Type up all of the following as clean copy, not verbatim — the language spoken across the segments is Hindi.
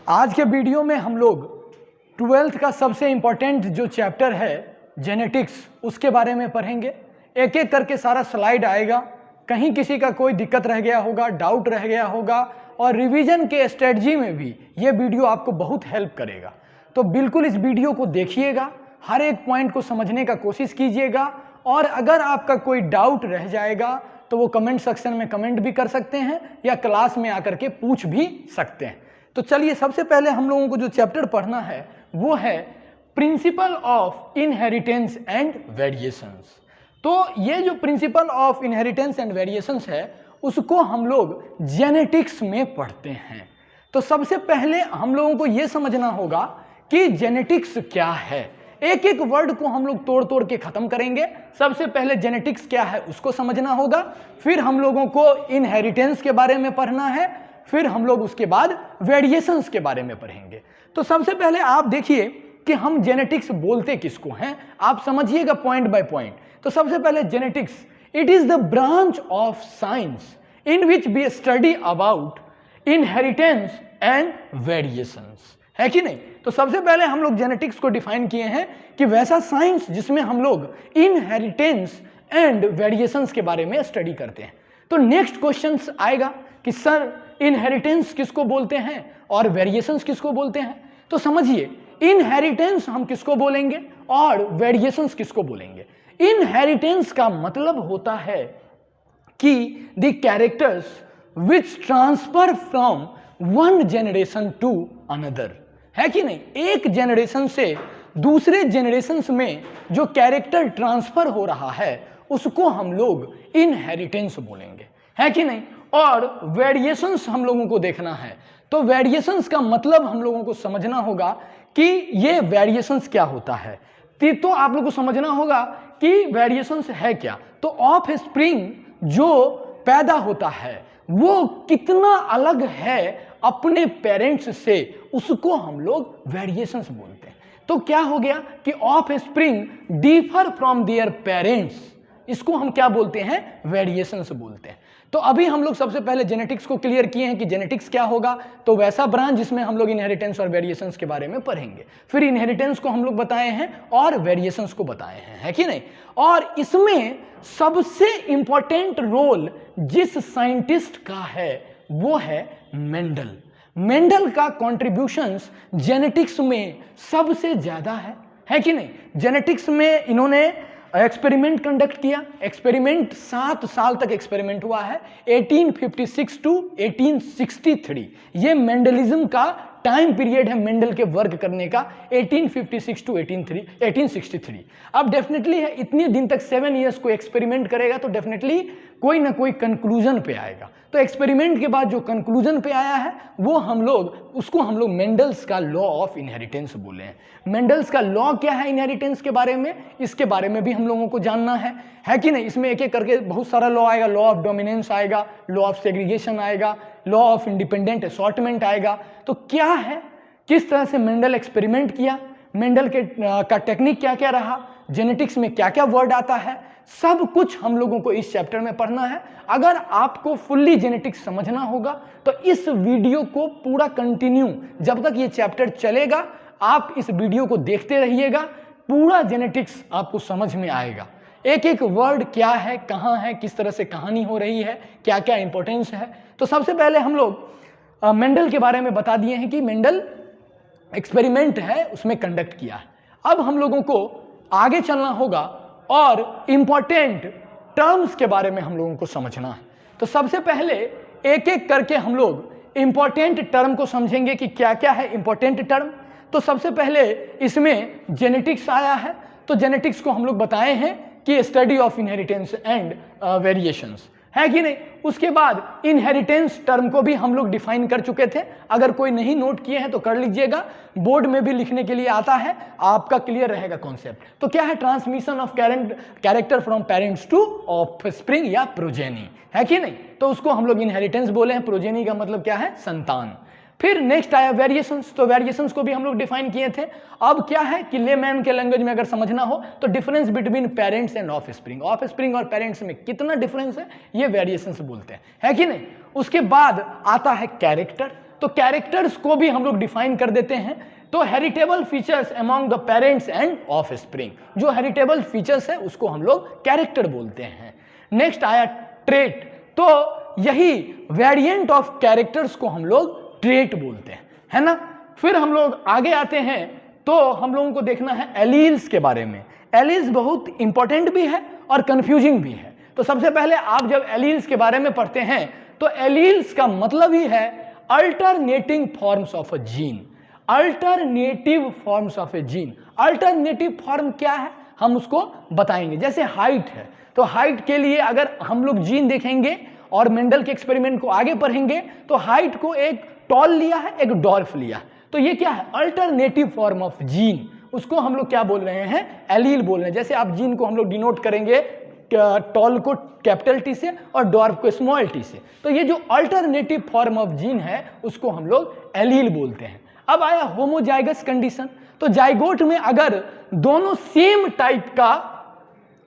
आज के वीडियो में हम लोग 12th का सबसे इम्पोर्टेंट जो चैप्टर है जेनेटिक्स उसके बारे में पढ़ेंगे। एक एक करके सारा स्लाइड आएगा, कहीं किसी का कोई दिक्कत रह गया होगा, डाउट रह गया होगा, और रिवीजन के स्ट्रेटजी में भी ये वीडियो आपको बहुत हेल्प करेगा। तो बिल्कुल इस वीडियो को देखिएगा, हर एक पॉइंट को समझने का कोशिश कीजिएगा, और अगर आपका कोई डाउट रह जाएगा तो वो कमेंट सेक्शन में कमेंट भी कर सकते हैं या क्लास में आकर के पूछ भी सकते हैं। तो चलिए, सबसे पहले हम लोगों को जो चैप्टर पढ़ना है वो है principle of inheritance and variations. तो ये जो principle of inheritance and variations है उसको हम लोग जेनेटिक्स में पढ़ते हैं। तो सबसे पहले हम लोगों को ये समझना होगा कि जेनेटिक्स क्या है। एक एक वर्ड को हम लोग तोड़ तोड़ के खत्म करेंगे। सबसे पहले जेनेटिक्स क्या है उसको समझना होगा, फिर हम लोगों को इनहेरिटेंस के बारे में पढ़ना है, फिर हम लोग उसके बाद वेरिएशंस के बारे में पढ़ेंगे। तो सबसे पहले आप देखिए कि हम जेनेटिक्स बोलते किसको हैं, आप समझिएगा पॉइंट बाय पॉइंट। तो सबसे पहले genetics, it is the branch of science in which we study about inheritance and variations, है कि नहीं। तो सबसे पहले हम लोग जेनेटिक्स को डिफाइन किए हैं कि वैसा साइंस जिसमें हम लोग इनहेरिटेंस एंड वेरिएशंस के बारे में स्टडी करते हैं। तो नेक्स्ट क्वेश्चन आएगा कि सर इनहेरिटेंस किसको बोलते हैं और वेरिएशंस किसको बोलते हैं। तो समझिए, इनहेरिटेंस हम किसको बोलेंगे और वेरिएशंस किसको बोलेंगे। इनहेरिटेंस का मतलब होता है कि the characters which transfer from one generation to another, है कि नहीं। एक जनरेशन से दूसरे जनरेशन में जो कैरेक्टर ट्रांसफर हो रहा है उसको हम लोग इनहेरिटेंस बोलेंगे, है कि नहीं। और वेरिएशंस हम लोगों को देखना है, तो वेरिएशंस का मतलब हम लोगों को समझना होगा कि ये वेरिएशंस क्या होता है। तो आप लोगों को समझना होगा कि वेरिएशंस है क्या। तो ऑफ स्प्रिंग जो पैदा होता है वो कितना अलग है अपने पेरेंट्स से, उसको हम लोग वेरिएशंस बोलते हैं। तो क्या हो गया कि of spring differ from their parents, इसको हम क्या बोलते हैं, वेरिएशंस बोलते हैं। तो अभी हम लोग सबसे पहले जेनेटिक्स को क्लियर किए हैं कि जेनेटिक्स क्या होगा। तो वैसा ब्रांच जिसमें हम लोग इनहेरिटेंस और वेरिएशंस के बारे में पढ़ेंगे। फिर इनहेरिटेंस को हम लोग बताए हैं और वेरिएशंस को बताए हैं, है कि नहीं। और इसमें सबसे इंपॉर्टेंट रोल जिस साइंटिस्ट का है वो है मेंडल। मेंडल का कॉन्ट्रीब्यूशंस जेनेटिक्स में सबसे ज्यादा है कि नहीं। जेनेटिक्स में इन्होंने एक्सपेरिमेंट कंडक्ट किया। एक्सपेरिमेंट 7 साल तक एक्सपेरिमेंट हुआ है, 1856 टू 1863। ये मेंडलिज्म का टाइम पीरियड है मेंडल के वर्क करने का, 1856 टू 1863। अब डेफिनेटली है, इतने दिन तक 7 इयर्स को एक्सपेरिमेंट करेगा तो डेफिनेटली कोई ना कोई कंक्लूजन पे आएगा। तो एक्सपेरिमेंट के बाद जो कंक्लूजन पे आया है वो उसको हम लोग मेंडल्स का लॉ ऑफ इनहेरिटेंस बोले हैं। मेंडल्स का लॉ क्या है इनहेरिटेंस के बारे में, इसके बारे में भी हम लोगों को जानना है कि नहीं। इसमें एक एक करके बहुत सारा लॉ आएगा। लॉ ऑफ डोमिनेंस आएगा, लॉ ऑफ सेग्रीगेशन आएगा, लॉ ऑफ इंडिपेंडेंट असॉर्टमेंट आएगा। तो क्या है, किस तरह से मेंडल एक्सपेरिमेंट किया, मेंडल का टेक्निक क्या क्या रहा, जेनेटिक्स में क्या क्या वर्ड आता है, सब कुछ हम लोगों को इस चैप्टर में पढ़ना है। अगर आपको फुल्ली जेनेटिक्स समझना होगा तो इस वीडियो को पूरा कंटिन्यू, जब तक ये चैप्टर चलेगा आप इस वीडियो को देखते रहिएगा, पूरा जेनेटिक्स आपको समझ में आएगा। एक एक वर्ड क्या है, कहाँ है, किस तरह से कहानी हो रही है, क्या क्या इंपॉर्टेंस है। तो सबसे पहले हम लोग मेंडल के बारे में बता दिए हैं कि मेंडल एक्सपेरिमेंट है उसमें कंडक्ट किया है। अब हम लोगों को आगे चलना होगा और इंपॉर्टेंट टर्म्स के बारे में हम लोगों को समझना है। तो सबसे पहले एक एक करके हम लोग इंपॉर्टेंट टर्म को समझेंगे कि क्या क्या है इंपॉर्टेंट टर्म। तो सबसे पहले इसमें जेनेटिक्स आया है। तो जेनेटिक्स को हम लोग बताए हैं कि study of inheritance and variations, है कि नहीं। उसके बाद इनहेरिटेंस टर्म को भी हम लोग डिफाइन कर चुके थे। अगर कोई नहीं नोट किए हैं तो कर लीजिएगा, बोर्ड में भी लिखने के लिए आता है, आपका क्लियर रहेगा कॉन्सेप्ट। तो क्या है, transmission of character from parents to offspring या प्रोजेनी, है कि नहीं। तो उसको हम लोग इनहेरिटेंस बोले हैं। प्रोजेनी का मतलब क्या है, संतान। फिर नेक्स्ट आया वेरिएशंस। तो वेरिएशंस को भी हम लोग डिफाइन किए थे। अब क्या है कि लेमैन के लैंग्वेज में अगर समझना हो तो difference between parents and offspring, offspring और पेरेंट्स में कितना डिफरेंस है ये वेरिएशंस बोलते हैं, है कि नहीं। उसके बाद आता है कैरेक्टर। तो कैरेक्टर्स को भी हम लोग डिफाइन कर देते हैं। तो heritable features among the parents end of spring, जो हेरिटेबल फीचर्स है उसको हम लोग कैरेक्टर बोलते हैं। नेक्स्ट आया ट्रेट, तो यही वेरिएंट ऑफ कैरेक्टर्स को हम लोग ट्रेट बोलते हैं, है ना। फिर हम लोग आगे आते हैं तो हम लोगों को देखना है एलील्स के बारे में। एलील्स बहुत इंपॉर्टेंट भी है और कंफ्यूजिंग भी है। तो सबसे पहले आप जब एलील्स के बारे में पढ़ते हैं तो एलील्स का मतलब ही है alternating forms of a gene. Alternative forms of A gene. Alternative form क्या है हम उसको बताएंगे। जैसे हाइट है, तो हाइट के लिए अगर हम लोग जीन देखेंगे और मेंडल के एक्सपेरिमेंट को आगे पढ़ेंगे तो हाइट को एक टॉल लिया है, एक डॉर्फ लिया है, तो ये क्या है, अल्टरनेटिव फॉर्म ऑफ जीन। उसको हम लोग क्या बोल रहे हैं, एलील बोल रहे हैं। जैसे आप जीन को हम लोग डिनोट करेंगे टॉल को कैपिटल टी से और डॉर्फ को स्मॉल टी से, तो ये जो अल्टरनेटिव फॉर्म ऑफ जीन है उसको हम लोग एलील बोलते हैं। अब आया होमोजाइगस कंडीशन, तो जाइगोट में अगर दोनों सेम टाइप का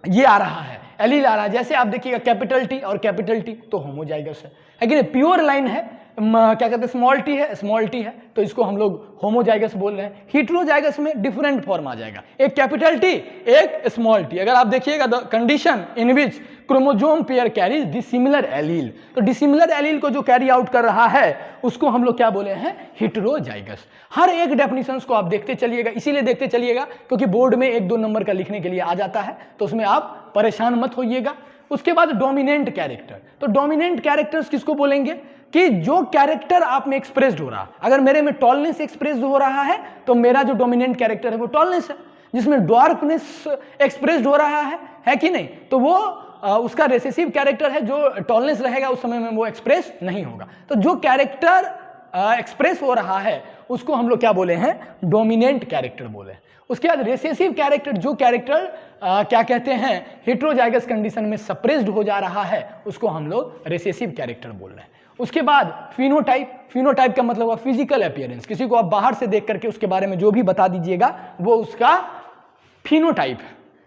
ये आ रहा है, एलील आ रहा है, जैसे आप देखिएगा कैपिटल टी और कैपिटल टी, तो होमोजाइगस है कि नहीं, प्योर लाइन है, क्या कहते हैं स्मॉल टी है, स्मॉल टी है, तो इसको हम लोग होमोजाइगस बोल रहे हैं। हीट्रोजाइगस में डिफरेंट फॉर्म आ जाएगा, एक कैपिटल टी एक स्मॉल टी। अगर आप देखिएगा the condition in which chromosome pair carries dissimilar allele, तो डिसिमिलर एलील को जो कैरी आउट कर रहा है उसको हम लोग क्या बोले हैं, हीट्रोजाइगस। हर एक डेफिनेशंस को आप देखते चलिएगा, इसीलिए देखते चलिएगा क्योंकि बोर्ड में 1-2 नंबर का लिखने के लिए आ जाता है, तो उसमें आप परेशान मत होइएगा। उसके बाद डोमिनेंट कैरेक्टर, तो डोमिनेंट कैरेक्टर्स किसको बोलेंगे कि जो कैरेक्टर आप में एक्सप्रेस्ड हो रहा, अगर मेरे में टॉलनेस एक्सप्रेस हो रहा है तो मेरा जो डोमिनेंट कैरेक्टर है वो टॉलनेस है। जिसमें ड्वार्फनेस एक्सप्रेस्ड हो रहा है कि नहीं, तो वो उसका रेसेसिव कैरेक्टर है, जो टॉलनेस रहेगा उस समय में वो एक्सप्रेस नहीं होगा। तो जो कैरेक्टर एक्सप्रेस हो रहा है उसको हम लोग क्या बोले हैं, डोमिनेंट कैरेक्टर बोले। उसके बाद रेसेसिव कैरेक्टर, जो कैरेक्टर क्या कहते हैं हेट्रोजाइगस कंडीशन में सप्रेस्ड हो जा रहा है उसको हम लोग रेसेसिव कैरेक्टर बोल रहे हैं। उसके बाद फिनोटाइप, फिनोटाइप का मतलब हुआ फिजिकल अपीयरेंस, किसी को आप बाहर से देख करके उसके बारे में जो भी बता दीजिएगा वो उसका फिनोटाइप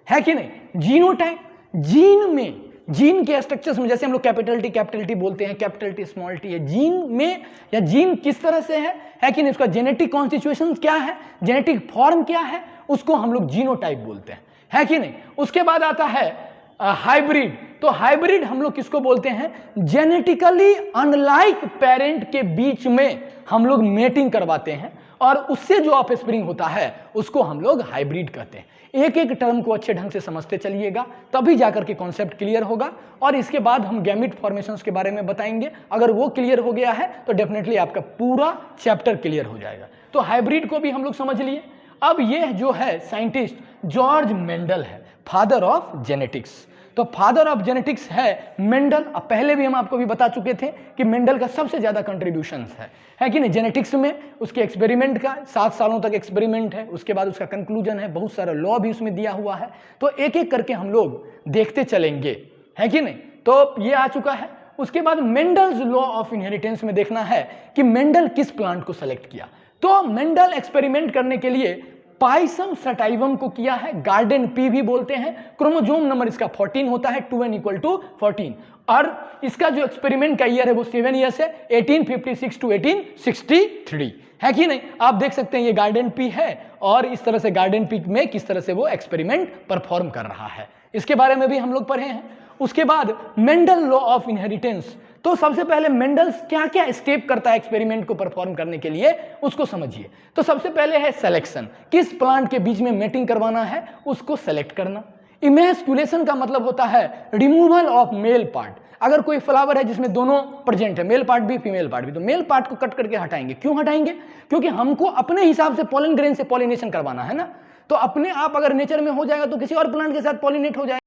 है कि नहीं। जीनोटाइप, जीन में, जीन के स्ट्रक्चर्स में, जैसे हम लोग कैपिटल टी बोलते हैं, कैपिटल टी स्मॉल टी है, जीन में या जीन किस तरह से है कि नहीं, उसका जेनेटिक कॉन्स्टिट्यूशन क्या है, जेनेटिक फॉर्म क्या है, उसको हम लोग जीनोटाइप बोलते हैं, है कि नहीं। उसके बाद आता है हाइब्रिड, तो हाइब्रिड हम लोग किसको बोलते हैं, जेनेटिकली अनलाइक पेरेंट के बीच में हम लोग मेटिंग करवाते हैं और उससे जो ऑफस्प्रिंग होता है उसको हम लोग हाइब्रिड कहते हैं। एक एक टर्म को अच्छे ढंग से समझते चलिएगा, तभी जाकर के कॉन्सेप्ट क्लियर होगा। और इसके बाद हम गैमिट फॉर्मेशंस के बारे में बताएंगे, अगर वो क्लियर हो गया है तो डेफिनेटली आपका पूरा चैप्टर क्लियर हो जाएगा। तो हाइब्रिड को भी हम लोग समझ लिए। अब ये जो है साइंटिस्ट जॉर्ज मेंडल है, फादर ऑफ जेनेटिक्स। तो फादर ऑफ जेनेटिक्स है मेंडल। अब पहले भी हम आपको भी बता चुके थे कि मेंडल का सबसे ज्यादा कंट्रीब्यूशंस है कि नहीं जेनेटिक्स में। उसके एक्सपेरिमेंट का 7 सालों तक एक्सपेरिमेंट है, उसके बाद उसका कंक्लूजन है, बहुत सारा लॉ भी उसमें दिया हुआ है। तो एक एक करके हम लोग देखते चलेंगे, है कि नहीं। तो ये आ चुका है। उसके बाद मेंडल्स लॉ ऑफ इनहेरिटेंस में देखना है कि मेंडल किस प्लांट को सेलेक्ट किया। तो मेंडल एक्सपेरिमेंट करने के लिए पाइसम सटाइवम को किया है, गार्डन पी भी बोलते हैं। क्रोमोजोम नंबर इसका 14 होता है, 2n = 14। और इसका जो एक्सपेरिमेंट का ईयर है वो 7 ईयर्स है, 1856 to 1863, है कि नहीं। आप देख सकते हैं ये गार्डन पी है और इस तरह से गार्डन पी में किस तरह से वो एक्सपेरिमेंट परफॉर्म कर रहा है, इसके बारे में भी हम लोग पढ़े हैं। उसके बाद मेंडल लॉ ऑफ इनहेरिटेंस, तो सबसे पहले मेंडल क्या क्या स्टेप करता है एक्सपेरिमेंट को परफॉर्म करने के लिए, उसको समझिए। तो सबसे पहले है सिलेक्शन, किस प्लांट के बीच में मेटिंग करवाना है उसको सेलेक्ट करना। इमैस्कुलेशन का मतलब होता है रिमूवल ऑफ मेल पार्ट। अगर कोई फ्लावर है जिसमें दोनों प्रेजेंट है, मेल पार्ट भी फीमेल पार्ट भी, तो मेल पार्ट को कट करके हटाएंगे। क्यों हटाएंगे, क्योंकि हमको अपने हिसाब से पॉलन ग्रेन से पॉलिनेशन करवाना है ना। तो अपने आप अगर नेचर में हो जाएगा तो किसी और प्लांट के साथ पॉलिनेट हो जाएगा।